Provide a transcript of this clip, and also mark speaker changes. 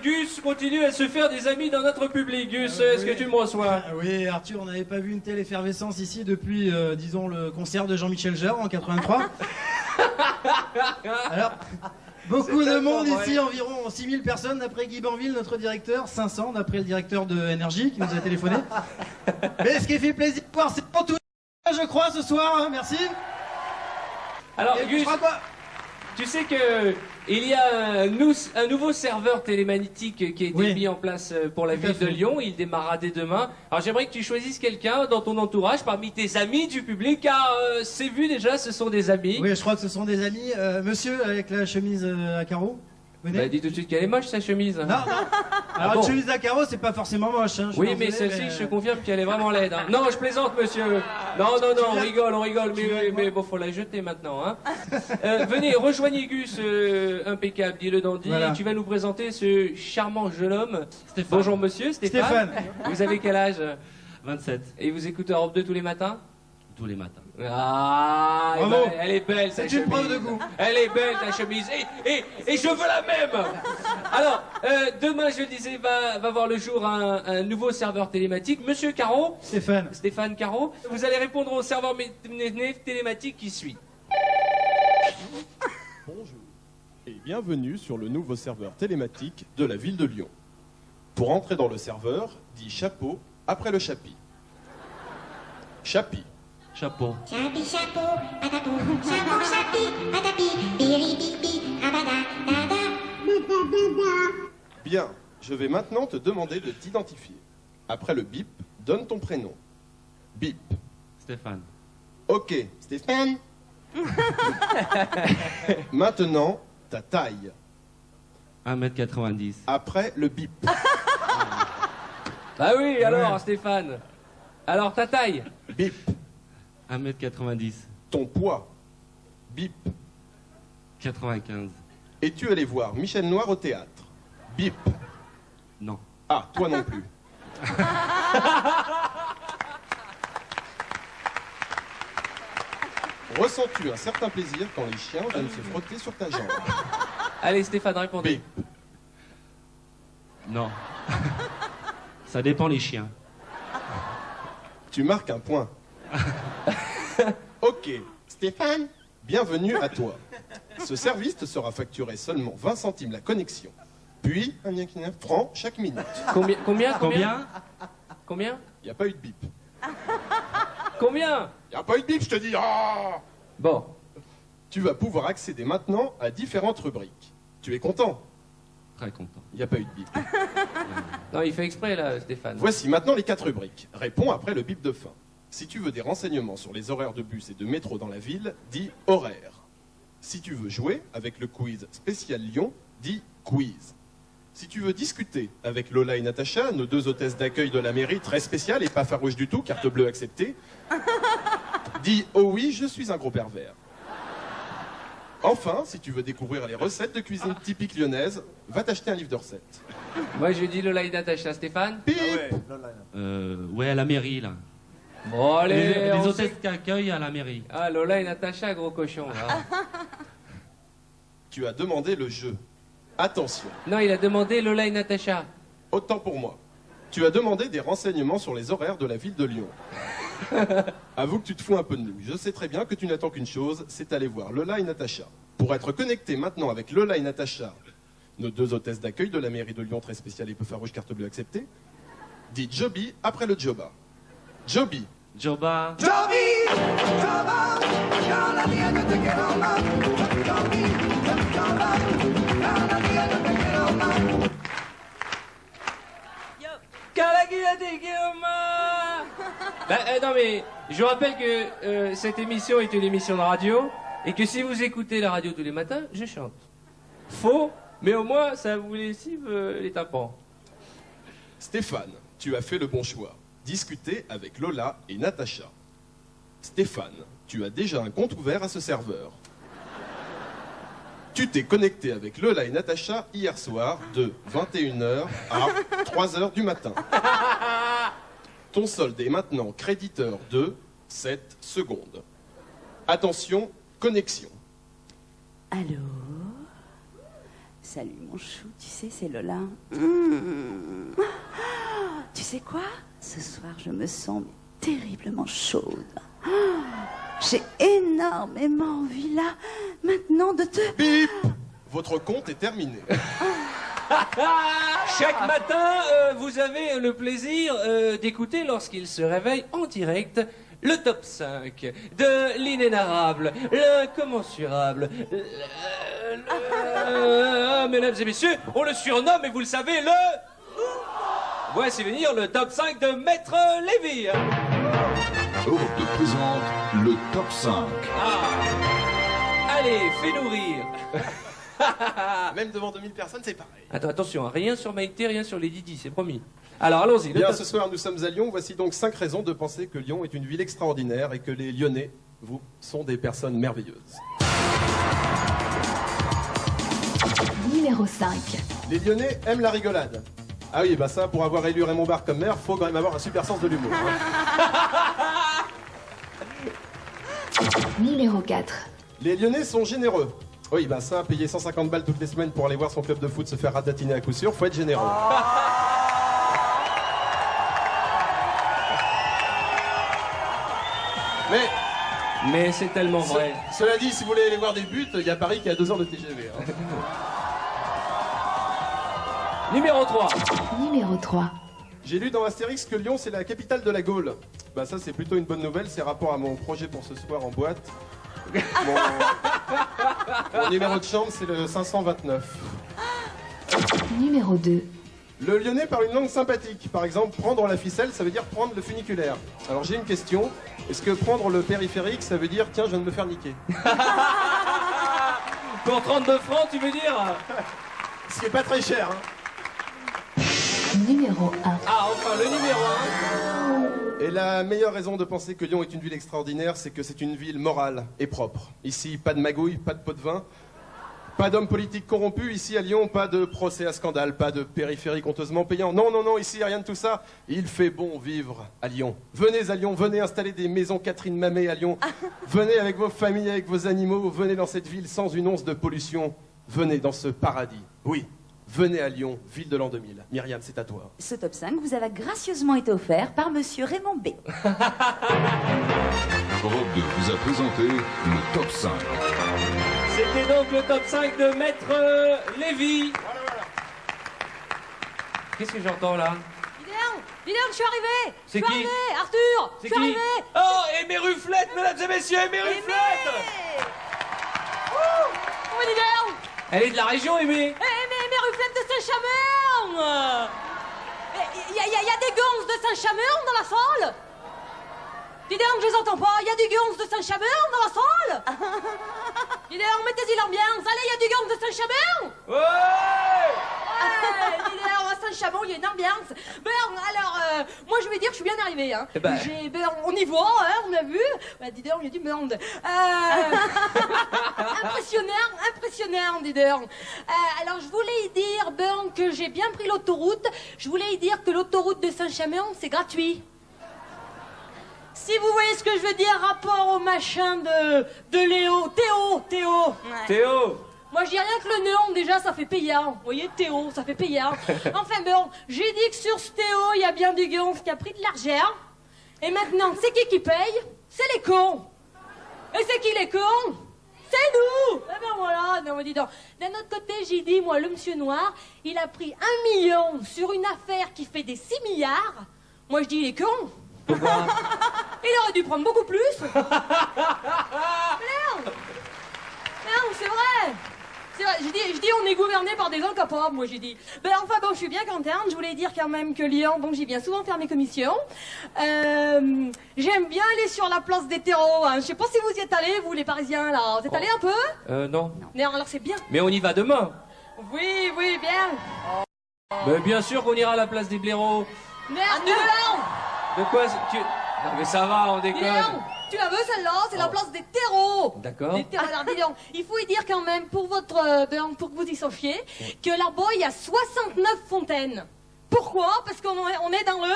Speaker 1: Gus continue à se faire des amis dans notre public. Gus, est-ce que tu me reçois?
Speaker 2: Oui, Arthur, on n'avait pas vu une telle effervescence ici depuis, disons, le concert de Jean-Michel Jarre en 83. Alors, beaucoup de monde ici, environ 6000 personnes d'après Guy Banville, notre directeur, 500 d'après le directeur de Énergie qui nous a téléphoné. Mais ce qui fait plaisir de voir, c'est pour tout, je crois, ce soir, hein, merci.
Speaker 1: Alors, Gus, tu sais que il y a un nouveau serveur télématique qui a été mis en place pour la ville de Lyon. Il démarrera dès demain. Alors j'aimerais que tu choisisses quelqu'un dans ton entourage, parmi tes amis du public, car c'est vu déjà, ce sont des amis.
Speaker 2: Oui, je crois que ce sont des amis. Monsieur avec la chemise à carreaux.
Speaker 1: Bah, dis tout de suite qu'elle est moche, sa chemise.
Speaker 2: Non, non. Alors, une chemise à carreaux, c'est pas forcément moche. Hein,
Speaker 1: oui, mais celle-ci, je te confirme qu'elle est vraiment laide. Hein. Non, je plaisante, monsieur. Non, on rigole, mais bon, faut la jeter maintenant. Hein. Venez, rejoignez Gus, impeccable, dit le dandy. Voilà. Tu vas nous présenter ce charmant jeune homme. Stéphane. Bonjour, monsieur, Stéphane. Vous avez quel âge?
Speaker 3: 27.
Speaker 1: Et vous écoutez Europe 2 tous les matins?
Speaker 3: Tous les matins.
Speaker 1: Ah,
Speaker 2: bravo.
Speaker 1: Elle est belle, sa chemise.
Speaker 2: C'est une preuve de goût.
Speaker 1: Elle est belle, ta chemise. Et je veux la même. Alors, demain, je le disais, va voir le jour un nouveau serveur télématique. Monsieur Caro. Stéphane Caro. Vous allez répondre au serveur télématique qui suit.
Speaker 4: Bonjour et bienvenue sur le nouveau serveur télématique de la ville de Lyon. Pour entrer dans le serveur, dis chapeau après le chapi. Chapi.
Speaker 3: Chapeau.
Speaker 5: Chapi, chapeau, patapou, chapeau, chapi, patapi, biribibi, rabada, dada.
Speaker 4: Bien, je vais maintenant te demander de t'identifier. Après le bip, donne ton prénom. Bip.
Speaker 3: Stéphane.
Speaker 4: Ok, Stéphane. Maintenant, ta taille.
Speaker 3: 1m90.
Speaker 4: Après le bip.
Speaker 1: Bah oui, alors, Stéphane. Alors, ta taille?
Speaker 4: Bip.
Speaker 3: 1m90.
Speaker 4: Ton poids. Bip.
Speaker 3: 95.
Speaker 4: Es-tu allé voir Michel Noir au théâtre? Bip.
Speaker 3: Non.
Speaker 4: Ah, toi non plus. Ressens-tu un certain plaisir quand les chiens viennent se frotter sur ta jambe?
Speaker 1: Allez, Stéphane, répondez.
Speaker 4: Bip.
Speaker 3: Non. Ça dépend les chiens.
Speaker 4: Tu marques un point. Ok, Stéphane, bienvenue à toi. Ce service te sera facturé seulement 20 centimes la connexion. Puis, 1,9 francs chaque minute.
Speaker 1: Combien?
Speaker 4: Il n'y a pas eu de bip.
Speaker 1: Combien?
Speaker 4: Il n'y a pas eu de bip, je te dis. Ah
Speaker 1: Bon.
Speaker 4: Tu vas pouvoir accéder maintenant à différentes rubriques. Tu es content?
Speaker 3: Très content.
Speaker 4: Il n'y a pas eu de bip.
Speaker 1: Non, il fait exprès, là, Stéphane.
Speaker 4: Voici maintenant les 4 rubriques. Réponds après le bip de fin. Si tu veux des renseignements sur les horaires de bus et de métro dans la ville, dis horaire. Si tu veux jouer avec le quiz spécial Lyon, dis quiz. Si tu veux discuter avec Lola et Natacha, nos 2 hôtesses d'accueil de la mairie, très spéciales et pas farouches du tout, carte bleue acceptée, dis oh oui, je suis un gros pervers. Enfin, si tu veux découvrir les recettes de cuisine typique lyonnaise, va t'acheter un livre de recettes.
Speaker 1: Moi, je dis Lola et Natacha, Stéphane.
Speaker 4: Bip.
Speaker 3: Ouais, à la mairie, là.
Speaker 1: Bon, allez,
Speaker 3: Les
Speaker 1: on
Speaker 3: hôtesses
Speaker 1: sait-
Speaker 3: d'accueil à la mairie.
Speaker 1: Ah, Lola et Natacha, gros cochon. Là.
Speaker 4: Tu as demandé le jeu. Attention,
Speaker 1: Non, il a demandé Lola et Natacha.
Speaker 4: autant pour moi. Tu as demandé des renseignements sur les horaires de la ville de Lyon. Avoue que tu te fous un peu de nous. Je sais très bien que tu n'attends qu'une chose, c'est aller voir Lola et Natacha. Pour être connecté maintenant avec Lola et Natacha, nos 2 hôtesses d'accueil de la mairie de Lyon, très spéciale et peu farouche, carte bleue acceptée, dis Joby après le Joba. Joby.
Speaker 3: Joba.
Speaker 1: Non mais, je vous rappelle que cette émission est une émission de radio et que si vous écoutez la radio tous les matins, je chante. Faux, mais au moins ça vous lessive les tympans.
Speaker 4: Stéphane, tu as fait le bon choix. Discuter avec Lola et Natacha. Stéphane, tu as déjà un compte ouvert à ce serveur. Tu t'es connecté avec Lola et Natacha hier soir de 21h à 3h du matin. Ton solde est maintenant créditeur de 7 secondes. Attention, connexion.
Speaker 6: Allô? Salut mon chou, tu sais, c'est Lola. Tu sais quoi? Ce soir, je me sens terriblement chaude. J'ai énormément envie là, maintenant, de te...
Speaker 4: Bip! Votre compte est terminé.
Speaker 1: Chaque matin, vous avez le plaisir d'écouter, lorsqu'il se réveille en direct, le top 5 de l'inénarrable, l'incommensurable. Mesdames et messieurs, on le surnomme, et vous le savez, le... Voici venir le top 5 de Maître Lévy.
Speaker 7: Europe 2 présente le top 5.
Speaker 1: Allez, fais-nous rire.
Speaker 4: Même devant 2000 personnes, c'est pareil.
Speaker 1: Attends, attention, rien sur Maïté, rien sur les Didi, c'est promis. Alors allons-y.
Speaker 4: Bien, ce soir, nous sommes à Lyon. Voici donc 5 raisons de penser que Lyon est une ville extraordinaire et que les Lyonnais, vous, sont des personnes merveilleuses.
Speaker 8: Numéro 5.
Speaker 4: Les Lyonnais aiment la rigolade. Ah oui, bah ça, pour avoir élu Raymond Barre comme maire, faut quand même avoir un super sens de l'humour.
Speaker 8: Numéro 4.
Speaker 4: Les Lyonnais sont généreux. Oui, bah ça, payer 150 balles toutes les semaines pour aller voir son club de foot se faire ratatiner à coup sûr, faut être généreux.
Speaker 1: Mais c'est tellement vrai.
Speaker 4: Cela dit, si vous voulez aller voir des buts, il y a Paris qui a 2 heures de TGV. Hein.
Speaker 1: Numéro 3.
Speaker 8: Numéro 3.
Speaker 4: J'ai lu dans Astérix que Lyon, c'est la capitale de la Gaule. Bah ça, c'est plutôt une bonne nouvelle, c'est rapport à mon projet pour ce soir en boîte. Mon numéro de chambre, c'est le 529.
Speaker 8: Numéro 2.
Speaker 4: Le Lyonnais parle une langue sympathique. Par exemple, prendre la ficelle, ça veut dire prendre le funiculaire. Alors j'ai une question. Est-ce que prendre le périphérique, ça veut dire tiens, je viens de me faire niquer?
Speaker 1: Pour 32 francs, tu veux dire?
Speaker 4: Ce qui est pas très cher, hein.
Speaker 8: Numéro 1.
Speaker 1: Ah, enfin, le numéro 1.
Speaker 4: Et la meilleure raison de penser que Lyon est une ville extraordinaire, c'est que c'est une ville morale et propre. Ici, pas de magouille, pas de pot de vin, pas d'hommes politiques corrompus. Ici, à Lyon, pas de procès à scandale, pas de périphérique honteusement payant. Non, non, non, ici, rien de tout ça. Il fait bon vivre à Lyon. Venez à Lyon, venez installer des maisons Catherine Mamet à Lyon. Venez avec vos familles, avec vos animaux. Venez dans cette ville sans une once de pollution. Venez dans ce paradis. Oui. Venez à Lyon, ville de l'an 2000. Myriam, c'est à toi.
Speaker 6: Ce top 5 vous avait gracieusement été offert par monsieur Raymond B.
Speaker 7: Europe 2 vous a présenté le top 5.
Speaker 1: C'était donc le top 5 de Maître Lévy. Qu'est-ce que j'entends là?
Speaker 9: Vidéo, je suis arrivé.
Speaker 1: C'est
Speaker 9: Je suis
Speaker 1: qui?
Speaker 9: arrivé, Arthur.
Speaker 1: C'est
Speaker 9: Je suis
Speaker 1: qui?
Speaker 9: arrivé.
Speaker 1: Oh, et mes ruflettes, mesdames et messieurs, mes ruflettes.
Speaker 9: Oh, Vidéo.
Speaker 1: Elle est de la région, Aimée.
Speaker 9: Mes ruflettes de Saint-Chamond. Il y a des gonzes de Saint-Chamond dans la salle. Vidéo, je les entends pas. Il y a des gonzes de Saint-Chamond dans la salle. Vidéo, mettez-y l'ambiance. Allez, il y a des gonzes de Saint-Chamond.
Speaker 1: Ouais.
Speaker 9: Vidéo, à Saint-Chamond, il y a une ambiance. Bon, alors, moi je vais dire que je suis bien arrivé. Hein.
Speaker 1: Ben.
Speaker 9: On y voit, hein, on a vu. Bah, dis donc, il y a du monde. Impressionnant, dis donc. Alors, je voulais dire, bon, que j'ai bien pris l'autoroute. Je voulais dire que l'autoroute de Saint-Chamond, c'est gratuit. Si vous voyez ce que je veux dire, rapport au machin de Léo. Théo.
Speaker 1: Théo.
Speaker 9: Moi, je dis rien que le néon, déjà, ça fait payant. Vous voyez, Théo, ça fait payant. Enfin, bon, j'ai dit que sur ce Théo, il y a bien du gonf qui a pris de l'argent. Et maintenant, c'est qui paye? C'est les cons. Et c'est qui les cons? C'est nous. Eh ben voilà, non, mais dis donc. D'un autre côté, j'ai dit, moi, le monsieur noir, il a pris 1 million sur une affaire qui fait des 6 milliards. Moi, je dis, il est con.
Speaker 1: Pourquoi?
Speaker 9: Il aurait dû prendre beaucoup plus. Mais non, c'est vrai. C'est vrai, je dis on est gouverné par des incapables, moi j'ai dit. Ben enfin bon, je suis bien contente, je voulais dire quand même que Lyon, bon j'y viens souvent faire mes commissions. J'aime bien aller sur la place des terreaux, hein. Je sais pas si vous y êtes allés, vous les Parisiens là. Vous êtes allés un peu?
Speaker 1: Non.
Speaker 9: Non, alors c'est bien.
Speaker 1: Mais on y va demain.
Speaker 9: Oui, bien.
Speaker 1: Mais bien sûr qu'on ira à la place des blaireaux.
Speaker 9: Merde,
Speaker 1: De quoi tu... Non mais ça va, on déconne.
Speaker 9: tu la veux celle-là, c'est la place des terreaux.
Speaker 1: D'accord.
Speaker 9: Les terreaux, alors, dis donc, il faut y dire quand même, pour que vous y sachiez, que là-bas, il y a 69 fontaines. Pourquoi? Parce qu'on est dans le